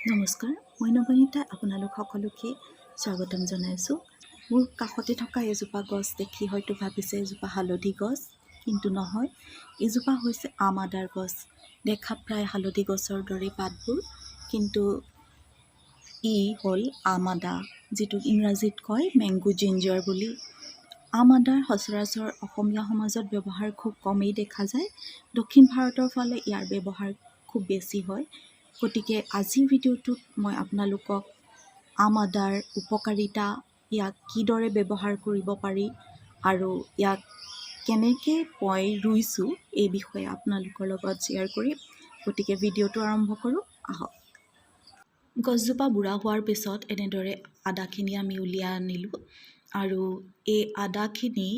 নমস্কাৰ, মই নৱনীতা আপোনালোক সকলোকে স্বাগতম জনাইছোঁ। মোৰ কাষতে থকা এজোপা গছ দেখি হয়তো ভাবিছে এজোপা হালধি গছ, কিন্তু নহয়। এজোপা হৈছে আম আদাৰ গছ। দেখাত প্ৰায় হালধি গছৰ দৰে পাতবোৰ, কিন্তু ই হ'ল আম আদা, যিটো ইংৰাজীত কয় মেংগো জিঞ্জাৰ বুলি। আম আদাৰ সচৰাচৰ অসমীয়া সমাজত ব্যৱহাৰ খুব কমেই দেখা যায়। দক্ষিণ ভাৰতৰ ফালে ইয়াৰ ব্যৱহাৰ খুব বেছি হয়। গতিকে আজিৰ ভিডিঅ'টোত মই আপোনালোকক আম আদাৰ উপকাৰিতা, ইয়াক কিদৰে ব্যৱহাৰ কৰিব পাৰি আৰু ইয়াক কেনেকৈ মই ৰুইছোঁ এই বিষয়ে আপোনালোকৰ লগত শ্বেয়াৰ কৰিম। গতিকে ভিডিঅ'টো আৰম্ভ কৰোঁ, আহক। গছজোপা বুঢ়া হোৱাৰ পিছত এনেদৰে আদাখিনি আমি উলিয়াই আনিলোঁ আৰু এই আদাখিনি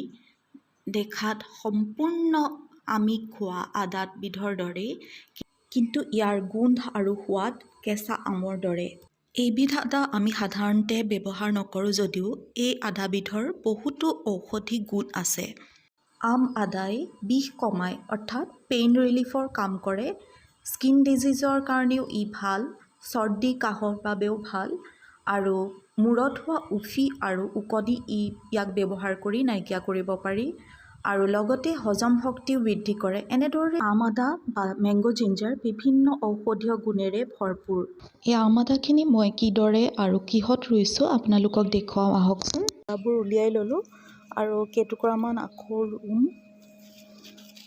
দেখাত সম্পূৰ্ণ আমি খোৱা আদাত বিধৰ দৰে, কিন্তু ইয়াৰ গোন্ধ আৰু সোৱাদ কেঁচা আমৰ দৰে। এইবিধ আদা আমি সাধাৰণতে ব্যৱহাৰ নকৰোঁ যদিও এই আদাবিধৰ বহুতো ঔষধি গুণ আছে। আম আদাই বিষ কমায়, অৰ্থাৎ পেইন ৰিলিফৰ কাম কৰে। স্কিন ডিজিজৰ কাৰণেও ই ভাল, চৰ্দি কাহৰ বাবেও ভাল, আৰু মূৰত হোৱা উফি আৰু ওকণি ইয়াক ব্যৱহাৰ কৰি নাইকিয়া কৰিব পাৰি, আৰু লগতে হজম শক্তিও বৃদ্ধি কৰে। এনেদৰে আম আদা বা মেংগো জিঞ্জাৰ বিভিন্ন ঔষধীয় গুণেৰে ভৰপূৰ। এই আম আদাখিনি মই কিদৰে আৰু কিহত ৰুইছোঁ আপোনালোকক দেখুৱাওঁ, আহকচোন। আদাবোৰ উলিয়াই ল'লোঁ আৰু কেইটুকুৰামান আকৌ ৰুম।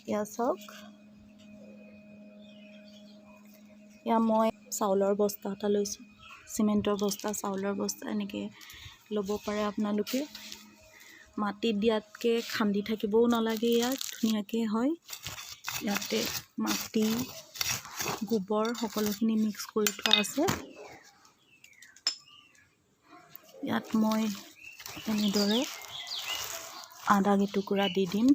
এয়া চাওক, এয়া মই চাউলৰ বস্তা এটা লৈছোঁ, চিমেণ্টৰ বস্তা, চাউলৰ বস্তা, এনেকৈ ল'ব পাৰে আপোনালোকে। মাটিত দিয়াতকৈ খান্দি থাকিবও নালাগে, ইয়াত ধুনীয়াকৈ হয়। ইয়াতে মাটি, গোবৰ সকলোখিনি মিক্স কৰি থোৱা আছে। ইয়াত মই এনেদৰে আদা কেইটুকুৰা দি দিম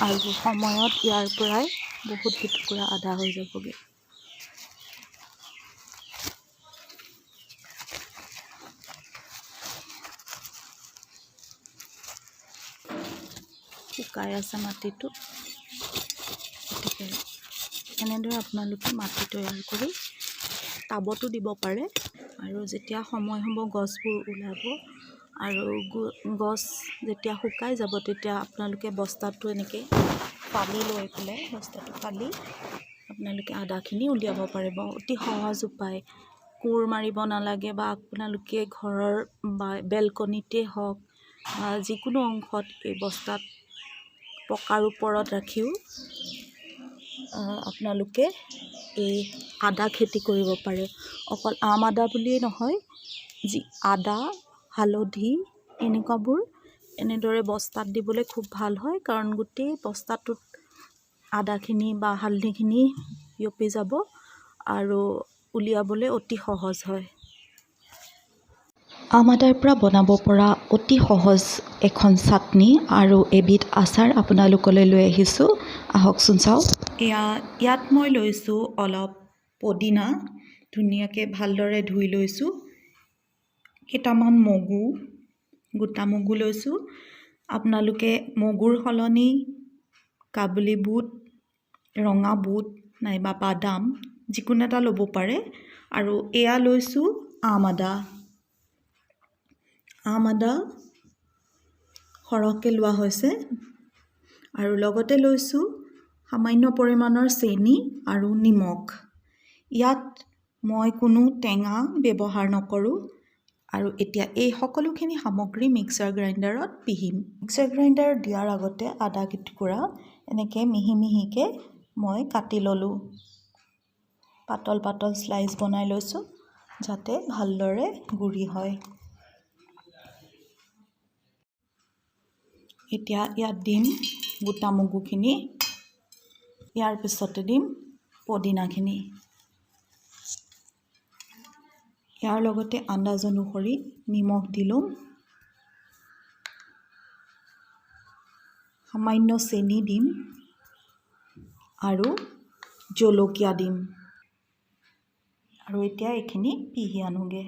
আৰু সময়ত ইয়াৰ পৰাই বহুত কেইটুকুৰা আদা হৈ যাবগৈ। শুকাই আছে মাটিটো, গতিকে এনেদৰে আপোনালোকে মাটি তৈয়াৰ কৰি টাবতো দিব পাৰে। আৰু যেতিয়া সময় হ'ব গছবোৰ ওলাব আৰু গছ যেতিয়া শুকাই যাব, তেতিয়া আপোনালোকে বস্তাটো এনেকৈ ফালি লৈ পেলাই, বস্তাটো ফালি আপোনালোকে আদাখিনি উলিয়াব পাৰিব। অতি সহজ উপায়, কোৰ মাৰিব নালাগে, বা আপোনালোকে ঘৰৰ বা বেলকনিতে হওক বা যিকোনো অংশত এই বস্তাত পকাৰ ওপৰত ৰাখিও আপোনালোকে এই আদা খেতি কৰিব পাৰে। অকল আম আদা বুলিয়েই নহয়, যি আদা, হালধি এনেকুৱাবোৰ এনেদৰে বস্তাত দিবলৈ খুব ভাল হয়, কাৰণ গোটেই বস্তাটোত আদাখিনি বা হালধিখিনি বিয়পি যাব আৰু উলিয়াবলৈ অতি সহজ হয়। আম আদাৰ পৰা বনাব পৰা অতি সহজ এখন চাটনি আৰু এবিধ আচাৰ আপোনালোকলৈ লৈ আহিছোঁ, আহকচোন চাওক। ইয়াত মই লৈছোঁ অলপ পদিনা, ধুনীয়াকৈ ভালদৰে ধুই লৈছোঁ। কেইটামান মগু, গোটা মগু লৈছোঁ। আপোনালোকে মগুৰ সলনি কাবুলী বুট, ৰঙা বুট নাইবা বাদাম যিকোনো এটা ল'ব পাৰে। আৰু এয়া লৈছোঁ আম আদা। আম আদা সৰহকৈ লোৱা হৈছে, আৰু লগতে লৈছোঁ সামান্য পৰিমাণৰ চেনি আৰু নিমখ। ইয়াত মই কোনো টেঙা ব্যৱহাৰ নকৰোঁ। আৰু এতিয়া এই সকলোখিনি সামগ্ৰী মিক্সাৰ গ্ৰাইণ্ডাৰত পিহিম। মিক্সাৰ গ্ৰাইণ্ডাৰত দিয়াৰ আগতে আদা কেইটুকুৰা এনেকৈ মিহি মিহিকৈ মই কাটি ল'লোঁ। পাতল পাতল স্লাইচ বনাই লৈছোঁ, যাতে ভালদৰে গুড়ি হয়। এতিয়া ইয়াত দিম গোটা মগুখিনি, ইয়াৰ পিছতে দিম পদিনাখিনি। ইয়াৰ লগতে আন্দাজ অনুসৰি নিমখ দিলোঁ, সামান্য চেনি দিম আৰু জলকীয়া দিম। আৰু এতিয়া এইখিনি পিহি আনোগৈ।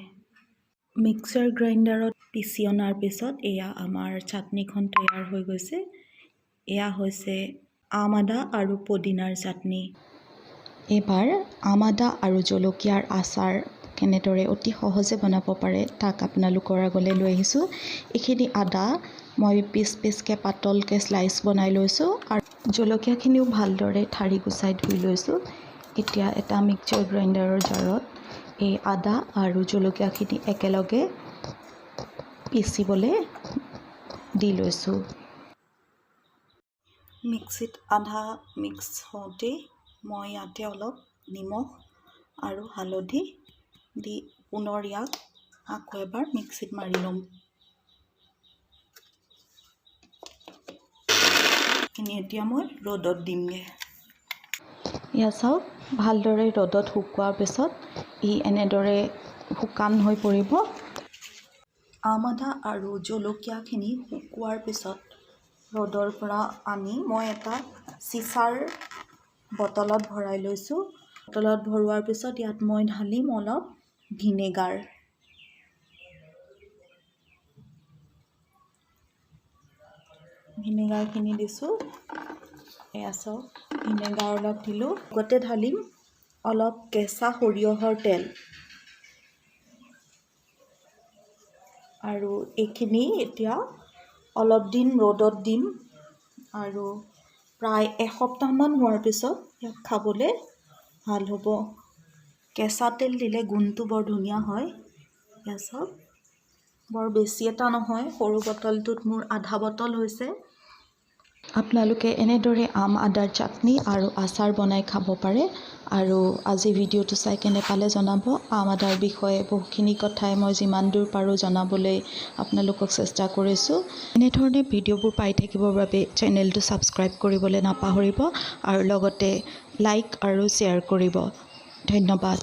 মিক্সাৰ গ্ৰাইণ্ডাৰত পিচি অনাৰ পিছত এয়া আমাৰ চাটনিখন তৈয়াৰ হৈ গৈছে। এয়া হৈছে আম আদা আৰু পদিনাৰ চাটনি। এইবাৰ আম আদা আৰু জলকীয়াৰ আচাৰ কেনেদৰে অতি সহজে বনাব পাৰে তাক আপোনালোকৰ আগলৈ লৈ আহিছোঁ। এইখিনি আদা মই পিচকৈ পাতলকৈ স্লাইচ বনাই লৈছোঁ আৰু জলকীয়াখিনিও ভালদৰে ঠাৰি গুচাই ধুই লৈছোঁ। এতিয়া এটা মিক্সাৰ গ্ৰাইণ্ডাৰৰ জাৰত এই আদা আৰু জলকীয়াখিনি একেলগে পিচিবলৈ দি লৈছোঁ। মিক্সিত আধা মিক্স হওঁতেই মই ইয়াতে অলপ নিমখ আৰু হালধি দি পুনৰ ইয়াক আকৌ এবাৰ মিক্সিত মাৰি ল'ম। এতিয়া মই ৰ'দত দিমগৈ। এয়া চাওক, ভালদৰে ৰ'দত শুকোৱাৰ পিছত ই এনেদৰে শুকান হৈ পৰিব। আম আদা আৰু জলকীয়াখিনি শুকোৱাৰ পিছত ৰ'দৰ পৰা আনি মই এটা চিচাৰ বটলত ভৰাই লৈছোঁ। বটলত ভৰোৱাৰ পিছত ইয়াত মই ঢালিম অলপ ভিনেগাৰ। ভিনেগাৰখিনি দিছোঁ। এয়া চাওক, ভিনেগাৰ অলপ দিলোঁ। লগতে ঢালিম অলপ কেঁচা সৰিয়হৰ তেল। আৰু এইখিনি এতিয়া অলপ দিন ৰ'দত দিম আৰু প্ৰায় এসপ্তাহমান হোৱাৰ পিছত ইয়াক খাবলৈ ভাল হ'ব। কেঁচা তেল দিলে গোন্ধটো বৰ ধুনীয়া হয়। এয়া চাওক, বৰ বেছি এটা নহয়, সৰু বটলটোত মোৰ আধা বটল হৈছে। আপোনালোকে এনেদৰে আম আদাৰ চাটনি আৰু আচাৰ বনাই খাব পাৰে। আৰু আজি ভিডিঅ'টো চাই কেনে পালে জনাব। আম আদাৰ বিষয়ে বহুখিনি কথাই মই যিমান দূৰ পাৰোঁ জনাবলৈ আপোনালোকক চেষ্টা কৰিছোঁ। এনেধৰণে ভিডিঅ'বোৰ পাই থাকিবৰ বাবে চেনেলটো ছাবস্ক্ৰাইব কৰিবলৈ নাপাহৰিব আৰু লগতে লাইক আৰু শ্বেয়াৰ কৰিব। ধন্যবাদ।